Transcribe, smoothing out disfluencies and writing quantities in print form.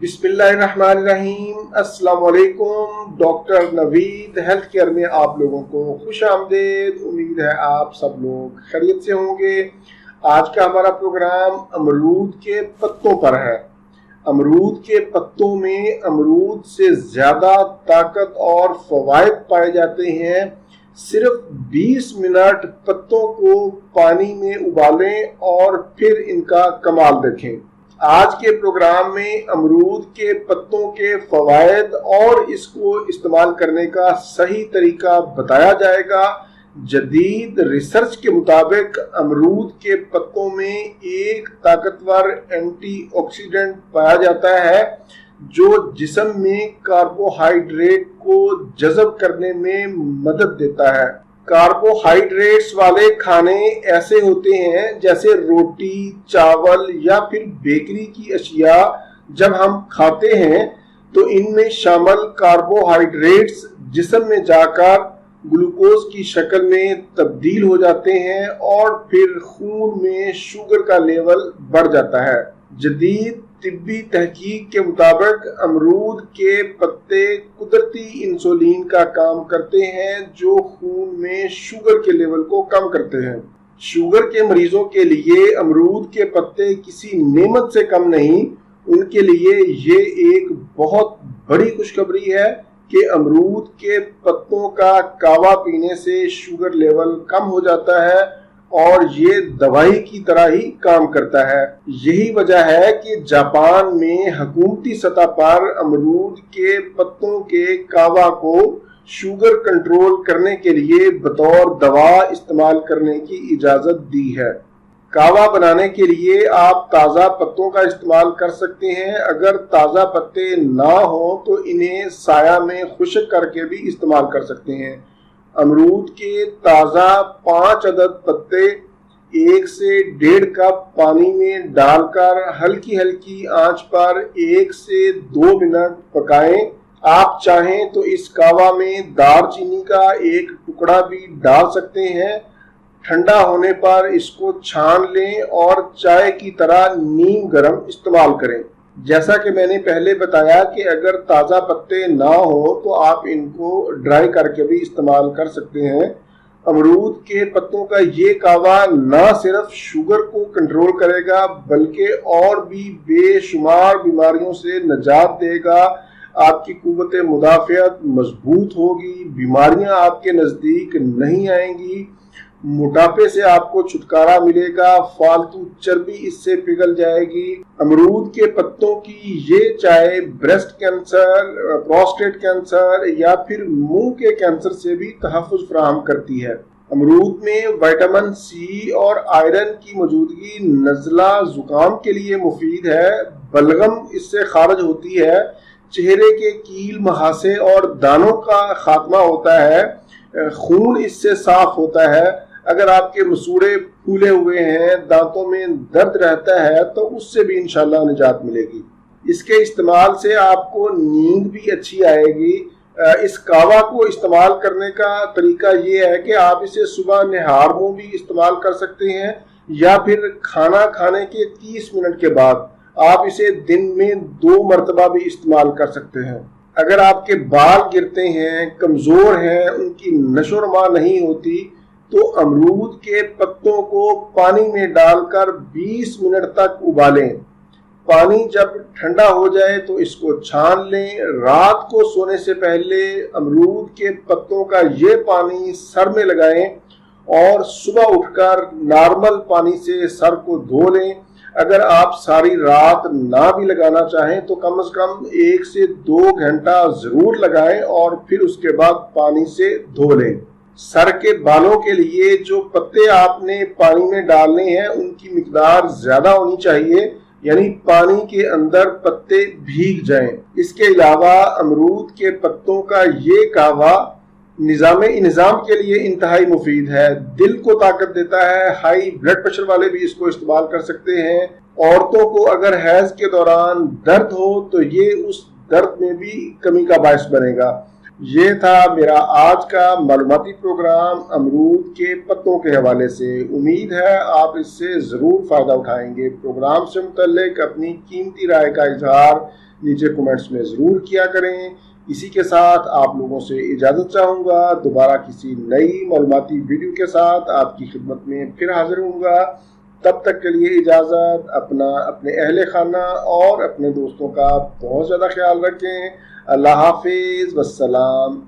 बिस्मिल्लाहिर्रहमानिर्रहीम। अस्सलाम वालेकुम। डॉक्टर नवीद हेल्थ केयर में आप लोगों को खुश आमदेद। उम्मीद है आप सब लोग खैरियत से होंगे। आज का हमारा प्रोग्राम अमरूद के पत्तों पर है। अमरूद के पत्तों में अमरूद से ज़्यादा ताकत और फ़वाइद पाए जाते हैं। सिर्फ 20 मिनट पत्तों को पानी में उबालें और फिर इनका कमाल देखें। आज के प्रोग्राम में अमरूद के पत्तों के फ़वाइद और इसको इस्तेमाल करने का सही तरीका बताया जाएगा। जदीद रिसर्च के मुताबिक अमरूद के पत्तों में एक ताकतवर एंटीऑक्सीडेंट पाया जाता है जो जिस्म में कार्बोहाइड्रेट को जज़ब करने में मदद देता है। कार्बोहाइड्रेट्स वाले खाने ऐसे होते हैं जैसे रोटी, चावल या फिर बेकरी की अशिया। जब हम खाते हैं तो इनमें शामिल कार्बोहाइड्रेट्स जिस्म में जाकर ग्लूकोज की शक्ल में तब्दील हो जाते हैं और फिर खून में शुगर का लेवल बढ़ जाता है। जदीद तिब्बी तहकीक के मुताबिक अमरूद के पत्ते कुदरती इंसुलिन का काम करते हैं जो खून में शुगर के लेवल को कम करते हैं। शुगर के मरीजों के लिए अमरूद के पत्ते किसी नेमत से कम नहीं, उनके लिए ये एक बहुत बड़ी खुशखबरी है कि अमरूद के पत्तों का कावा पीने से शुगर लेवल कम हो जाता है और ये दवाई की तरह ही काम करता है। यही वजह है कि जापान में हुकूमती सतह पर अमरूद के पत्तों के कावा को शुगर कंट्रोल करने के लिए बतौर दवा इस्तेमाल करने की इजाज़त दी है। कावा बनाने के लिए आप ताज़ा पत्तों का इस्तेमाल कर सकते हैं। अगर ताज़ा पत्ते ना हो तो इन्हें साया में खुश्क करके भी इस्तेमाल कर सकते हैं। अमरूद के ताज़ा 5 अदद पत्ते 1 से 1.5 कप पानी में डालकर हल्की हल्की आंच पर 1 से 2 मिनट पकाएं। आप चाहें तो इस कावा में दालचीनी का एक टुकड़ा भी डाल सकते हैं। ठंडा होने पर इसको छान लें और चाय की तरह नीम गरम इस्तेमाल करें। जैसा कि मैंने पहले बताया कि अगर ताज़ा पत्ते ना हो तो आप इनको ड्राई करके भी इस्तेमाल कर सकते हैं। अमरूद के पत्तों का ये कावा ना सिर्फ शुगर को कंट्रोल करेगा बल्कि और भी बेशुमार बीमारियों से निजात देगा। आपकी कुव्वत मुदाफ़ियत मजबूत होगी, बीमारियां आपके नज़दीक नहीं आएंगी, मोटापे से आपको छुटकारा मिलेगा, फालतू चर्बी इससे पिघल जाएगी। अमरूद के पत्तों की ये चाय ब्रेस्ट कैंसर, प्रोस्टेट कैंसर या फिर मुंह के कैंसर से भी तहफ़्फ़ुज़ फराहम करती है। अमरूद में विटामिन सी और आयरन की मौजूदगी नज़ला ज़ुकाम के लिए मुफीद है। बलगम इससे खारिज होती है। चेहरे के कील, मुहासे और दानों का खात्मा होता है। खून इससे साफ होता है। अगर आपके मसूड़े फूले हुए हैं, दांतों में दर्द रहता है तो उससे भी इंशाल्लाह निजात मिलेगी। इसके इस्तेमाल से आपको नींद भी अच्छी आएगी। इस कावा को इस्तेमाल करने का तरीका ये है कि आप इसे सुबह निहार मुंह भी इस्तेमाल कर सकते हैं या फिर खाना खाने के 30 मिनट के बाद आप इसे दिन में 2 मरतबा भी इस्तेमाल कर सकते हैं। अगर आपके बाल गिरते हैं, कमज़ोर हैं, उनकी नशोनुमा नहीं होती तो अमरूद के पत्तों को पानी में डालकर 20 मिनट तक उबालें। पानी जब ठंडा हो जाए तो इसको छान लें। रात को सोने से पहले अमरूद के पत्तों का ये पानी सर में लगाएं और सुबह उठकर नॉर्मल पानी से सर को धो लें। अगर आप सारी रात ना भी लगाना चाहें तो कम से कम 1 से 2 घंटा ज़रूर लगाएं और फिर उसके बाद पानी से धो लें। सर के बालों के लिए जो पत्ते आपने पानी में डालने हैं उनकी मिकदार ज़्यादा होनी चाहिए, यानी पानी के अंदर पत्ते भीग जाएं। इसके अलावा अमरूद के पत्तों का ये कावा निज़ाम के लिए इंतहाई मुफीद है। दिल को ताकत देता है। हाई ब्लड प्रेशर वाले भी इसको इस्तेमाल कर सकते हैं। औरतों को अगर हैज़ के दौरान दर्द हो तो ये उस दर्द में भी कमी का बायस बनेगा। یہ تھا میرا آج کا معلوماتی پروگرام امرود کے پتوں کے حوالے سے۔ امید ہے آپ اس سے ضرور فائدہ اٹھائیں گے۔ پروگرام سے متعلق اپنی قیمتی رائے کا اظہار نیچے کومنٹس میں ضرور کیا کریں۔ اسی کے ساتھ آپ لوگوں سے اجازت چاہوں گا، دوبارہ کسی نئی معلوماتی ویڈیو کے ساتھ آپ کی خدمت میں پھر حاضر ہوں گا۔ تب تک کے لیے اجازت، اپنے اہل خانہ اور اپنے دوستوں کا بہت زیادہ خیال رکھیں۔ اللہ حافظ، والسلام